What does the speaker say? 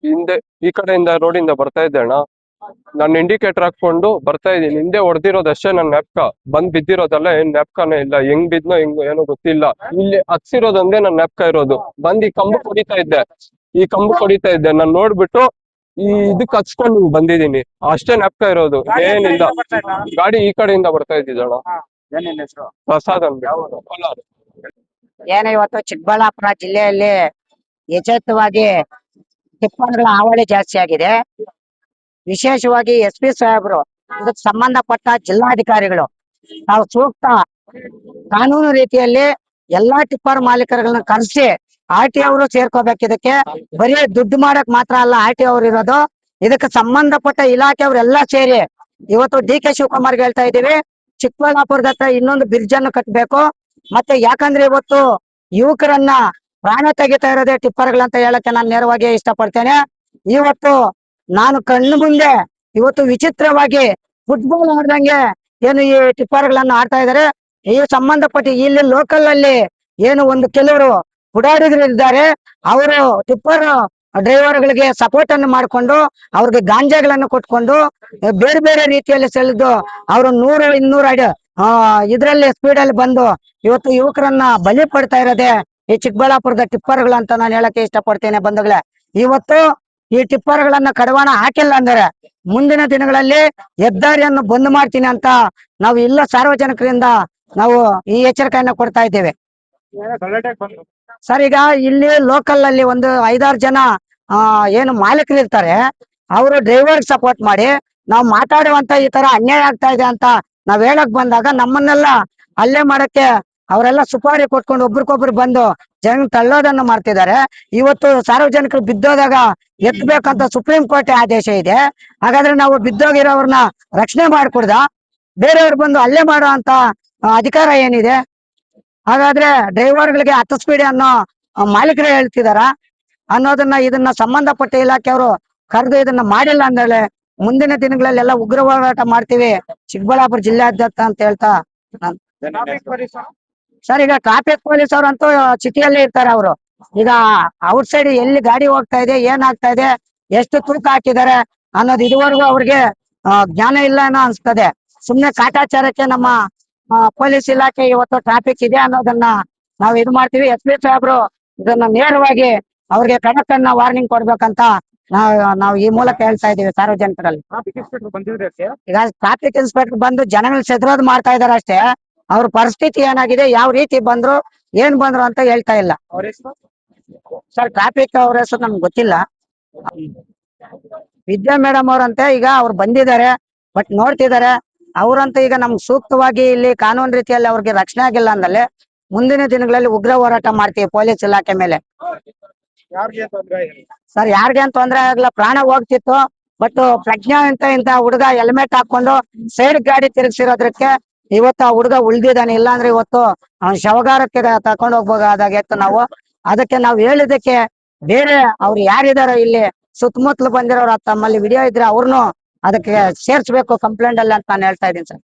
ಹಿಂದೆ ಈ ಕಡೆಯಿಂದ ರೋಡಿಂದ ಬರ್ತಾ ಇದ್ದೆ ಅಣ್ಣ. ನಾನು ಇಂಡಿಕೇಟರ್ ಹಾಕೊಂಡು ಬರ್ತಾ ಇದೀನಿ, ಹಿಂದೆ ಹೊಡೆದಿರೋದಷ್ಟೇ ನನ್ನ ಜ್ಞಾಪಕ, ಬಂದ್ ಬಿದ್ದಿರೋದಲ್ಲ ಏನ್ ಜ್ಞಾಪಕನೇ ಇಲ್ಲ. ಹೆಂಗ್ ಬಿದ್ನೋ ಹೆಂಗ್ ಏನೋ ಗೊತ್ತಿಲ್ಲ. ಇಲ್ಲಿ ಹತ್ಸಿರೋದೊಂದೇ ನನ್ ಜ್ಞಾಪಕ ಇರೋದು. ಬಂದ್ ಈ ಕಂಬ ಹೊಡಿತಾ ಇದ್ದೆ ನಾನ್ ನೋಡ್ಬಿಟ್ಟು ಈ ಇದಕ್ ಹಚ್ಕೊಂಡು ಬಂದಿದೀನಿ, ಅಷ್ಟೇ ಜ್ಞಾಪಕ ಇರೋದು, ಏನಿಲ್ಲ. ಗಾಡಿ ಈ ಕಡೆಯಿಂದ ಬರ್ತಾ ಇದ್ದಿದ್ದಣ್ಣ. ಪ್ರಸಾದ್ ಅಂದ್ಬಿಟ್ಟು ಕೋಲಾರ. ಏನು ಇವತ್ತು ಚಿಕ್ಕಬಳ್ಳಾಪುರ ಜಿಲ್ಲೆಯಲ್ಲಿ ಯಥೇಚ್ಛವಾಗಿ ಟಿಪ್ಪರ್ಗಳ ಹಾವಳಿ ಜಾಸ್ತಿ ಆಗಿದೆ. ವಿಶೇಷವಾಗಿ SP ಸಾಹೇಬರು ಇದಕ್ಕೆ ಸಂಬಂಧಪಟ್ಟ ಜಿಲ್ಲಾಧಿಕಾರಿಗಳು ನಾವು ಸೂಕ್ತ ಕಾನೂನು ರೀತಿಯಲ್ಲಿ ಎಲ್ಲಾ ಟಿಪ್ಪರ್ ಮಾಲೀಕರುಗಳನ್ನ ಕರೆಸಿ RTO ಅವರು ಸೇರ್ಕೋಬೇಕು. ಇದಕ್ಕೆ ಬರೀ ದುಡ್ಡು ಮಾಡಕ್ ಮಾತ್ರ ಅಲ್ಲ RTO ಅವರು ಇರೋದು, ಇದಕ್ಕೆ ಸಂಬಂಧಪಟ್ಟ ಇಲಾಖೆಯವರೆಲ್ಲಾ ಸೇರಿ ಇವತ್ತು DK ಶಿವಕುಮಾರ್ಗೆ ಹೇಳ್ತಾ ಇದೀವಿ, ಚಿಕ್ಕಬಳ್ಳಾಪುರದ ಹತ್ರ ಇನ್ನೊಂದು ಬ್ರಿಡ್ಜ್ ಅನ್ನು ಕಟ್ಟಬೇಕು. ಮತ್ತೆ ಯಾಕಂದ್ರೆ ಇವತ್ತು ಯುವಕರನ್ನ ಪ್ರಾಣ ತೆಗಿತಾ ಇರೋದೇ ಟಿಪ್ಪರ್ಗಳಂತ ಹೇಳಕ್ಕೆ ನಾನು ನೇರವಾಗಿ ಇಷ್ಟಪಡ್ತೇನೆ. ಇವತ್ತು ನಾನು ಕಣ್ಣು ಮುಂದೆ ಇವತ್ತು ವಿಚಿತ್ರವಾಗಿ ಫುಟ್ಬಾಲ್ ಆಡ್ದಂಗೆ ಏನು ಈ ಟಿಪ್ಪರ್ಗಳನ್ನ ಆಡ್ತಾ ಇದಾರೆ. ಈ ಸಂಬಂಧಪಟ್ಟ ಇಲ್ಲಿ ಲೋಕಲ್ ಅಲ್ಲಿ ಏನು ಒಂದು ಕೆಲವರು ಪುಡಾರಿಗಳು ಇದ್ದಾರೆ, ಅವರು ಟಿಪ್ಪರ್ ಡ್ರೈವರ್ಗಳಿಗೆ ಸಪೋರ್ಟ್ ಅನ್ನು ಮಾಡಿಕೊಂಡು ಅವ್ರಿಗೆ ಗಾಂಜಾಗಳನ್ನು ಕೊಟ್ಕೊಂಡು ಬೇರೆ ಬೇರೆ ರೀತಿಯಲ್ಲಿ ಸೆಳೆದು ಅವರು 100-200 ಅಡಿ ಇದ್ರಲ್ಲಿ ಸ್ಪೀಡ್ ಅಲ್ಲಿ ಬಂದು ಇವತ್ತು ಯುವಕರನ್ನ ಬಲಿ ಪಡ್ತಾ ಇರೋದೇ ಈ ಚಿಕ್ಕಬಳ್ಳಾಪುರದ ಟಿಪ್ಪರ್ಗಳು ಅಂತ ನಾನು ಹೇಳಕ್ಕೆ ಇಷ್ಟಪಡ್ತೇನೆ. ಬಂಧುಗಳೇ, ಇವತ್ತು ಈ ಟಿಪ್ಪರ್ಗಳನ್ನ ಕಡಿವಾಣ ಹಾಕಿಲ್ಲ ಅಂದ್ರೆ ಮುಂದಿನ ದಿನಗಳಲ್ಲಿ ಹೆದ್ದಾರಿಯನ್ನು ಬಂದ್ ಮಾಡ್ತೀನಿ ಅಂತ ನಾವು ಇಲ್ಲ ಸಾರ್ವಜನಿಕರಿಂದ ನಾವು ಈ ಎಚ್ಚರಿಕೆಯನ್ನ ಕೊಡ್ತಾ ಇದ್ದೇವೆ. ಸರ್, ಈಗ ಇಲ್ಲಿ ಲೋಕಲ್ ಅಲ್ಲಿ ಒಂದು 5-6 ಜನ ಏನು ಮಾಲೀಕರು ಇರ್ತಾರೆ, ಅವರು ಡ್ರೈವರ್ ಸಪೋರ್ಟ್ ಮಾಡಿ ನಾವು ಮಾತಾಡುವಂತ ಈ ತರ ಅನ್ಯಾಯ ಆಗ್ತಾ ಇದೆ ಅಂತ ನಾವ್ ಹೇಳಕ್ ಬಂದಾಗ ನಮ್ಮನ್ನೆಲ್ಲ ಹಲ್ಲೆ ಮಾಡಕ್ಕೆ ಅವರೆಲ್ಲ ಸುಪಾರಿ ಕೊಟ್ಕೊಂಡು ಒಬ್ರಿಗೊಬ್ರು ಬಂದು ಜನ ತಳ್ಳೋದನ್ನು ಮಾಡ್ತಿದ್ದಾರೆ. ಇವತ್ತು ಸಾರ್ವಜನಿಕರು ಬಿದ್ದೋದಾಗ ಎತ್ತಬೇಕಂತ ಸುಪ್ರೀಂ ಕೋರ್ಟ್ ಆದೇಶ ಇದೆ. ಹಾಗಾದ್ರೆ ನಾವು ಬಿದ್ದೋಗಿರೋವ್ರನ್ನ ರಕ್ಷಣೆ ಮಾಡ್ಕೊಡ್ದ ಬೇರೆಯವ್ರು ಬಂದು ಹಲ್ಲೆ ಮಾಡೋ ಅಂತ ಅಧಿಕಾರ ಏನಿದೆ? ಹಾಗಾದ್ರೆ ಡ್ರೈವರ್ಗಳಿಗೆ 10 ಸ್ಪೀಡ್ ಅನ್ನೋ ಮಾಲೀಕರೇ ಹೇಳ್ತಿದಾರ ಅನ್ನೋದನ್ನ ಇದನ್ನ ಸಂಬಂಧಪಟ್ಟ ಇಲಾಖೆಯವರು ಕರೆದು ಇದನ್ನ ಮಾಡಿಲ್ಲ ಅಂದ್ರೆ ಮುಂದಿನ ದಿನಗಳಲ್ಲೆಲ್ಲ ಉಗ್ರ ಹೋರಾಟ ಮಾಡ್ತೀವಿ ಚಿಕ್ಕಬಳ್ಳಾಪುರ ಜಿಲ್ಲಾದ್ಯಂತ ಅಂತ ಹೇಳ್ತಾ ಸರ್, ಈಗ ಟ್ರಾಫಿಕ್ ಪೊಲೀಸ್ ಅವ್ರಂತೂ ಸಿಟಿಯಲ್ಲಿ ಇರ್ತಾರೆ. ಅವರು ಈಗ ಔಟ್ ಸೈಡ್ ಎಲ್ಲಿ ಗಾಡಿ ಹೋಗ್ತಾ ಇದೆ, ಏನಾಗ್ತಾ ಇದೆ, ಎಷ್ಟು ತೂಕ ಹಾಕಿದ್ದಾರೆ ಅನ್ನೋದು ಇದುವರೆಗೂ ಅವ್ರಿಗೆ ಜ್ಞಾನ ಇಲ್ಲ ಅನ್ನೋ ಅನ್ಸ್ತದೆ. ಸುಮ್ನೆ ಕಾಟಾಚಾರಕ್ಕೆ ನಮ್ಮ ಪೊಲೀಸ್ ಇಲಾಖೆ ಇವತ್ತು ಟ್ರಾಫಿಕ್ ಇದೆ ಅನ್ನೋದನ್ನ ನಾವು ಇದು ಮಾಡ್ತೀವಿ. SP ಸಾಹೇಬ್ರು ಇದನ್ನ ನೇರವಾಗಿ ಅವ್ರಿಗೆ ಖಡಕ್ಕನ್ನ ವಾರ್ನಿಂಗ್ ಕೊಡ್ಬೇಕಂತ ನಾವು ಈ ಮೂಲಕ ಹೇಳ್ತಾ ಇದೀವಿ ಸಾರ್ವಜನಿಕರಲ್ಲಿ. ಈಗ ಟ್ರಾಫಿಕ್ ಇನ್ಸ್ಪೆಕ್ಟರ್ ಬಂದು ಜನಗಳು ಸೆದ್ರೋದ್ ಮಾಡ್ತಾ ಇದಾರೆ ಅಷ್ಟೇ. ಅವ್ರ ಪರಿಸ್ಥಿತಿ ಏನಾಗಿದೆ, ಯಾವ ರೀತಿ ಬಂದ್ರು ಏನ್ ಬಂದ್ರು ಅಂತ ಹೇಳ್ತಾ ಇಲ್ಲ. ಸರ್, ಟ್ರಾಫಿಕ್ ಅವ್ರ ಹೆಸರು ನಮ್ಗೆ ಗೊತ್ತಿಲ್ಲ. ವಿದ್ಯಾ ಮೇಡಮ್ ಅವ್ರಂತೆ ಈಗ ಅವ್ರು ಬಂದಿದ್ದಾರೆ, ಬಟ್ ನೋಡ್ತಿದ್ದಾರೆ. ಅವ್ರಂತ ಈಗ ನಮ್ಗೆ ಸೂಕ್ತವಾಗಿ ಇಲ್ಲಿ ಕಾನೂನು ರೀತಿಯಲ್ಲಿ ಅವ್ರಿಗೆ ರಕ್ಷಣೆ ಆಗಿಲ್ಲ ಅಂದಲ್ಲಿ ಮುಂದಿನ ದಿನಗಳಲ್ಲಿ ಉಗ್ರ ಹೋರಾಟ ಮಾಡ್ತೀವಿ ಪೊಲೀಸ್ ಇಲಾಖೆ ಮೇಲೆ. ಸರ್, ಯಾರಿಗೇನ್ ತೊಂದ್ರೆ ಆಗಲ್ಲ, ಪ್ರಾಣ ಹೋಗ್ತಿತ್ತು. ಬಟ್ ಪ್ರಜ್ಞಾ ಇಂತ ಹುಡುಗ ಹೆಲ್ಮೆಟ್ ಹಾಕೊಂಡು ಸೈಡ್ ಗಾಡಿ ತಿರುಗಿಸಿರೋದಕ್ಕೆ ಇವತ್ತು ಆ ಹುಡುಗ ಉಳ್ದಿದ್ದಾನೆ. ಇಲ್ಲಾಂದ್ರೆ ಇವತ್ತು ಅವ್ನ ಶವಗಾರಕ್ಕೆ ತಕೊಂಡ್ ಹೋಗ್ಬೋದಾಗಿತ್ತು ನಾವು. ಅದಕ್ಕೆ ನಾವು ಹೇಳಿದಕ್ಕೆ ಬೇರೆ ಅವ್ರು ಯಾರಿದಾರೋ ಇಲ್ಲಿ ಸುತ್ತಮುತ್ತಲು ಬಂದಿರೋರು ತಮ್ಮಲ್ಲಿ ವಿಡಿಯೋ ಇದ್ರೆ ಅವ್ರನ್ನು ಅದಕ್ಕೆ ಸೇರ್ಸ್ಬೇಕು ಕಂಪ್ಲೇಂಟ್ ಅಲ್ಲಿ ಅಂತ ನಾನು ಹೇಳ್ತಾ ಇದ್ದೀನಿ ಸರ್.